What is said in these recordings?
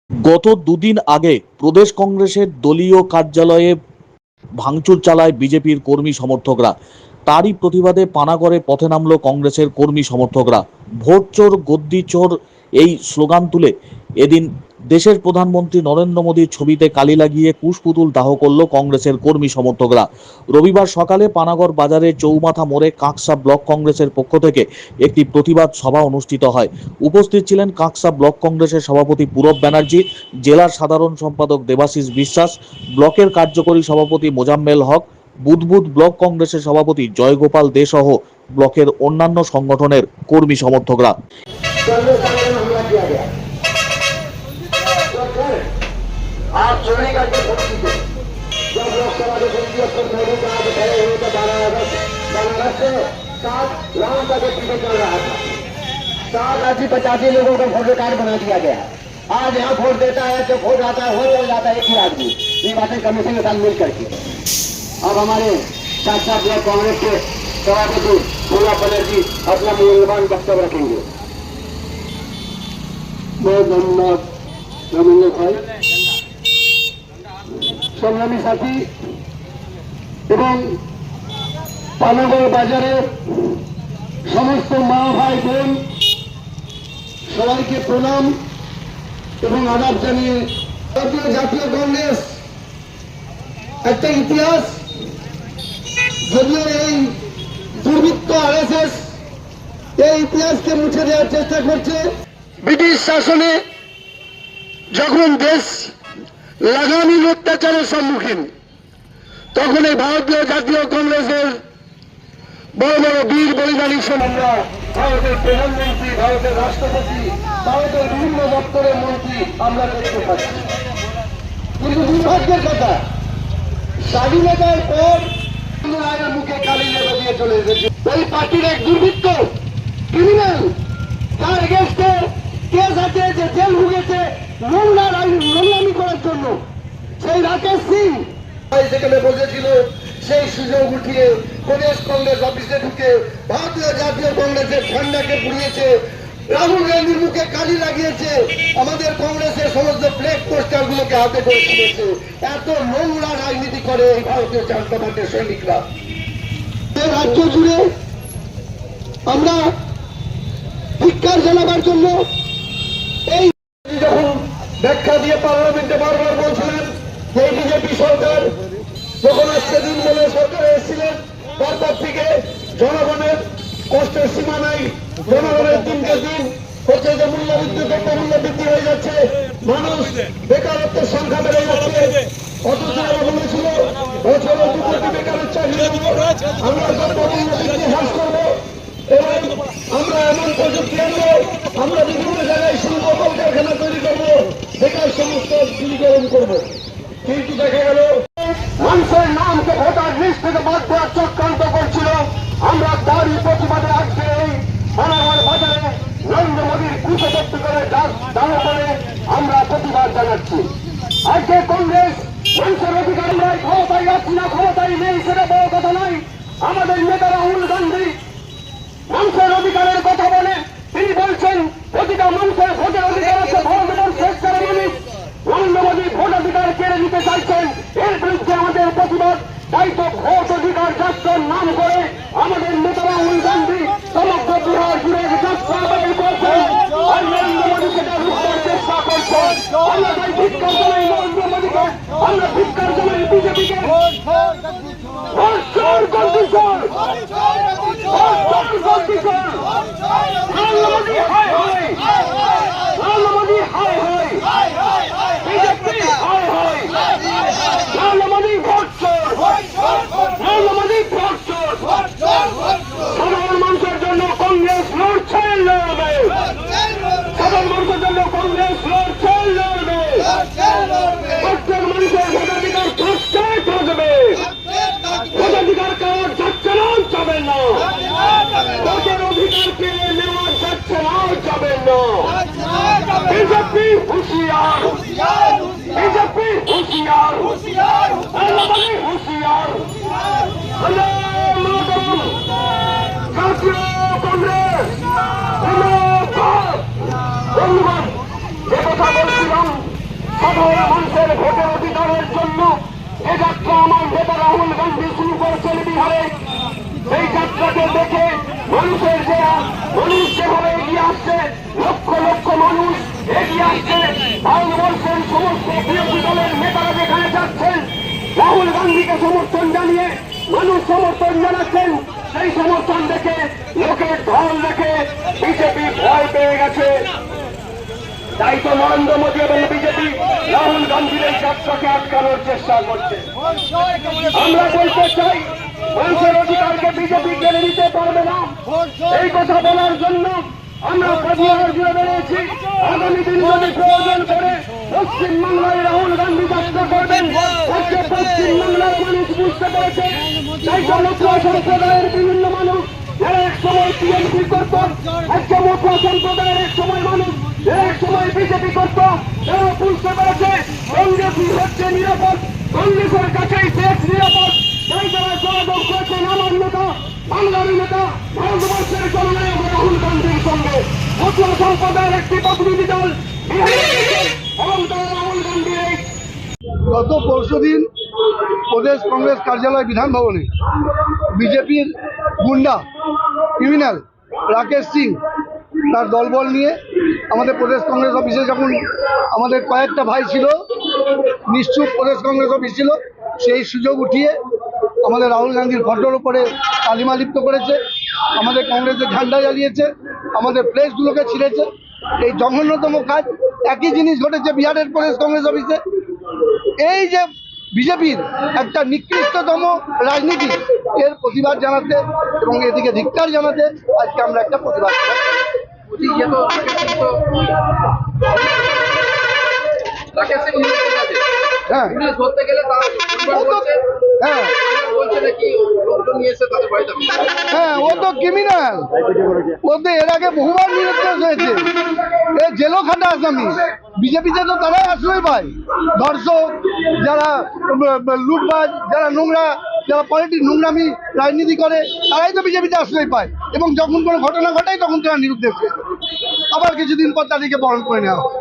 গত দুদিন আগে প্রদেশ কংগ্রেসের দলীয় কার্যালয়ে ভাঙচুর চালায় বিজেপির কর্মী সমর্থকরা। তারই প্রতিবাদে পানাগড়ে পথে নামল কংগ্রেসের কর্মী সমর্থকরা। ভোট চোর গদ্দি চোর এই স্লোগান তুলে এদিন দেশের প্রধানমন্ত্রী নরেন্দ্র মোদীর ছবিতে কালি লাগিয়ে কুশপুতুল দাহ করল কংগ্রেসের কর্মী সমর্থকরা। রবিবার সকালে পানাগড় বাজারে চৌমাথা মোড়ে কাঁকসা ব্লক কংগ্রেসের পক্ষ থেকে একটি প্রতিবাদ সভা অনুষ্ঠিত হয়। উপস্থিত ছিলেন কাঁকসা ব্লক কংগ্রেসের সভাপতি পূরব ব্যানার্জি, জেলার সাধারণ সম্পাদক দেবাশিস বিশ্বাস, ব্লকের কার্যকরী সভাপতি মোজাম্মেল হক, বুদবুদ ব্লক কংগ্রেসের সভাপতি জয়গোপাল দে সহ ব্লকের অন্যান্য সংগঠনের কর্মী সমর্থকরা। आज चोरी करके जब लोकसभा के मोदी का खड़े हुए थे 12 अगस्त से 7 गांव का जो टिकट चल रहा था, 780-85 लोगों का वोटर कार्ड बना दिया गया। आज यहाँ वोट देता है तो वोट आता है, हो चल जाता है एक ही आदमी निर्वाचन कमीशन के साथ मिल करके। अब हमारे साथ ब्लॉक कांग्रेस के सभापति पूरब बनर्जी अपना मूल्यवान वक्तव्य रखेंगे। बहुत धन्यवाद रविंद्र भाई, সংগ্রামী সাথী এবং পানাগড় বাজারের সমস্ত মা ভাই বোন সবাইকে প্রণাম এবং আদাব জানিয়ে জাতীয় কংগ্রেস একটা ইতিহাস, যদিও এই দুর্বৃত্ত আরএসএস এই ইতিহাসকে মুছে দেওয়ার চেষ্টা করছে। ব্রিটিশ শাসনে যখন দেশ লাগামহীন অত্যাচারের সম্মুখীন, তখন এই ভারতীয় জাতীয় কংগ্রেসের বড় বড় বীর বলিদানী আমরা ভারতের প্রধানমন্ত্রী, ভারতের রাষ্ট্রপতি, ভারতের বিভিন্ন দপ্তরের মন্ত্রী আমরা দেখতে পাচ্ছি। কিন্তু দুর্ভাগ্যের কথা, স্বাধীনতার পর রায়ের মুখে কালি লেগে দিয়ে চলে এসেছে ওই পার্টির এক দুর্বৃত্ত ক্রিমিনাল, তার এগেন্স্টে কেস আছে, যে জেল ভুগেছে নোংরামি করার জন্য। সেই রাকেশ সিং সেখানে বসেছিল, সেই সুযোগ উঠিয়ে প্রদেশ কংগ্রেস অফিসে ঢুকে ভারতীয় জাতীয় কংগ্রেসের ঝান্ডাকে পুড়িয়েছে, রাহুল গান্ধীর মুখে কালি লাগিয়েছে, আমাদের কংগ্রেসের সমস্ত ফ্ল্যাগ পোস্টার গুলোকে হাতে করে তুলেছে। এত নোংরা রাজনীতি করে এই ভারতীয় জনতা পার্টির সৈনিকরা। রাজ্য জুড়ে আমরা ধিক্কার জানাবার জন্য এই যখন ব্যাখ্যা দিয়ে পার্লামেন্টে বারবার বলছিলেন যে বিজেপি সরকার যখন আজকে দিন বলে সরকারে এসেছিলেন, তারপর থেকে জনগণের কষ্টের সীমা নাই, জনগণের দিনকে দিন হচ্ছে যে মূল্যবৃদ্ধি, দ্রব্যমূল্য বৃদ্ধি হয়ে যাচ্ছে, মানুষ বেকারত্বের সংখ্যা বেড়ে যাচ্ছে। অথচ এরা বলেছিল বছরে 2 কোটি বেকারের চাকরি আমরা দ্রব্যমূল্য বৃদ্ধি হ্রাস করবো এবং আমরা এমন প্রযুক্তি আনবো, আমরা বিভিন্ন জায়গায় শিল্প কলকারখানা তৈরি করবো, বেকার সমস্ত দূরীকরণ করবো। কিন্তু দেখা গেল মানুষের নামকে ভোটার লিস্ট থেকে বাদ দেওয়ার চক্রান্ত করছিল। আমরা তারই প্রতিবাদে আজকে এই পানাগড় বাজারে নরেন্দ্র মোদীর কুশপত্তি করে দাঁড়া করে আমরা প্রতিবাদ জানাচ্ছি। আজকে কংগ্রেস মানুষের অধিকার নয়, ক্ষমতায় যাচ্ছি না, ক্ষমতায় নেই, সেটা বড় কথা নয়। আমাদের নেতা রাহুল গান্ধী মানুষের অধিকারের কথা বলে, তিনি বলছেন প্রতিটা মানুষের ভোটের অধিকার আছে, ভোট এবং শেষ করে মানুষ নরেন্দ্র মোদী ভোট অধিকার কেড়ে নিতে চাইছেন। এর বিরুদ্ধে আমাদের প্রতিবাদ। তাই তো ভোট অধিকার যাত্রার নাম করে আমাদের নেতা রাহুল গান্ধী সমগ্র বিহার জুড়ে যাত্রা করছেন আর নরেন্দ্র মোদী সেটা রুখবার চেষ্টা করছেন। আমরা তাই ধিক্কার জানাই নরেন্দ্র মোদীকে, আমরা ধিক্কার জানাই বিজেপিকে। সাধারণ মানুষের জন্য কংগ্রেস লড়ছে, লড়বে। সাধারণ মানুষের জন্য কংগ্রেস লড়ছে, লড়বে। প্রত্যেক মানুষের ভোটাধিকার থাকছে, থাকবে। ভোটাধিকার কারোর যাচ্ছে না, যাবে না। ভোটের অধিকার কেড়ে নেওয়া যাচ্ছে না, যাবে সাধারণ মানুষের ভোটের অধিকারের জন্য এ যাত্রা আমার নেতা রাহুল গান্ধী শুরু করেছেন বিহারে। এই যাত্রাকে দেখে মানুষের মানুষ যেভাবে এগিয়ে আসছে, লক্ষ লক্ষ মানুষ এগিয়ে আসছে। ভারতবর্ষের সমস্ত বিরোধী দলের নেতারা যেখানে যাচ্ছেন, রাহুল গান্ধীকে সমর্থন জানিয়ে মানুষ সমর্থন জানাচ্ছেন। সেই সমর্থন দেখে লোকের ঢল দেখে বিজেপি ভয় পেয়ে গেছে। তাই তো নরেন্দ্র মোদী এবং বিজেপি রাহুল গান্ধীর এই যাত্রাকে আটকানোর চেষ্টা করছে। আমরা বলতে চাই, মানুষের অধিকারকে বিজেপি কেড়ে নিতে পারবে না। এই কথা বলার জন্য আমরা প্রতিবাদ জুড়ে বেরিয়েছি। আগামী দিন যদি প্রয়োজন করে পশ্চিমবাংলায় রাহুল গান্ধী যাত্রা করবেন। আজকে পশ্চিমবাংলার মানুষ বুঝতে পেরেছে, তাই তো মতুয়া সম্প্রদায়ের বিভিন্ন মানুষ যারা এক সময় টিএমসি করত, আজকে মতুয়া সম্প্রদায়ের এক সময় মানুষ যারা এক সময় বিজেপি করত, তারা বুঝতে পেরেছে কংগ্রেসই হচ্ছে নিরাপদ, কংগ্রেসের কাছেই শেষ নিরাপদ। তাই তারা যোগাযোগ করেছেন আমার নেতা, বাংলার নেতা, ভারতবর্ষের জননায়ক রাহুল গান্ধীর সঙ্গে। মতুয়া সম্প্রদায়ের একটি প্রতিনিধি দল এবং তারা রাহুল গান্ধীর এই গত পরশুদিন প্রদেশ কংগ্রেস কার্যালয় বিধান ভবনে বিজেপির গুন্ডা ক্রিমিনাল রাকেশ সিং তার দলবল নিয়ে আমাদের প্রদেশ কংগ্রেস অফিসে, যখন আমাদের কয়েকটা ভাই ছিল, নিশ্চুপ প্রদেশ কংগ্রেস অফিস ছিল, সেই সুযোগ উঠিয়ে আমাদের রাহুল গান্ধীর ফটোর উপরে কালিমা লিপ্ত করেছে, আমাদের কংগ্রেসের ঝান্ডা জ্বালিয়েছে, আমাদের প্লেসগুলোকে ছিঁড়েছে। এই জঘন্যতম কাজ। একই জিনিস ঘটেছে বিহারের প্রদেশ কংগ্রেস অফিসে। এই যে বিজেপির একটা নিকৃষ্টতম রাজনীতি, এর প্রতিবাদ জানাতে এবং এদিকে ধিক্কার জানাতে আজকে আমরা একটা প্রতিবাদ হ্যাঁ হ্যাঁ হ্যাঁ, ও তো ক্রিমিনাল, ও তো এর আগে বহুবার নিরুদ্দেশ হয়েছে, এ জেলও খাটা আসামি। বিজেপিতে তো তারাই আশ্রয় পায়, ধর্ষক, যারা লুটবাজ, যারা নোংরা, যারা পলিটিক্স নোংরামি রাজনীতি করে, তারাই তো বিজেপিতে আশ্রয় পায়। এবং যখন কোনো ঘটনা ঘটায় তখন তারা নিরুদ্দেশ হয়ে যায়। আবার কিছুদিন পর তাদেরকে বরণ করে নেওয়া হয়।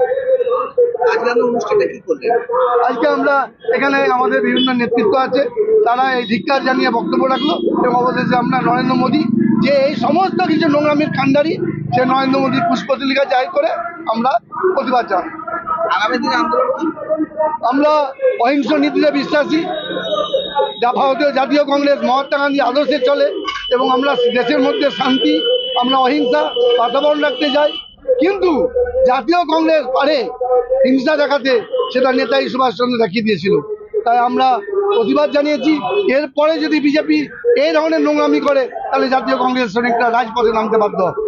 আজকে আমরা এখানে আমাদের বিভিন্ন নেতৃত্ব আছে, তারা এই ধিক্কার জানিয়ে বক্তব্য রাখলো এবং অবশেষে আমরা নরেন্দ্র মোদী যে এই সমস্ত কিছু নোংরামির কাণ্ডারি, সে নরেন্দ্র মোদীর পুষ্পতলিকা জাহির করে আমরা প্রতিবাদ জানাই। আগামী দিনে আন্দোলন আমরা অহিংস নীতিতে বিশ্বাসী। ভারতীয় জাতীয় কংগ্রেস মহাত্মা গান্ধী আদর্শে চলে এবং আমরা দেশের মধ্যে শান্তি, আমরা অহিংসা বাতাবরণ রাখতে চাই। কিন্তু জাতীয় কংগ্রেস পারে হিংসা দেখাতে, সেটা নেতাজি সুভাষচন্দ্র দেখিয়ে দিয়েছিল। তাই আমরা প্রতিবাদ জানিয়েছি। এরপরে যদি বিজেপি এই ধরনের নোংরামি করে, তাহলে জাতীয় কংগ্রেস শ্রমিকরা রাজপথে নামতে বাধ্য হবে।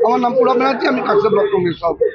আমার নাম পুরব ব্যানার্জি, আমি কাকসা ব্লক কংগ্রেস সভাপতি।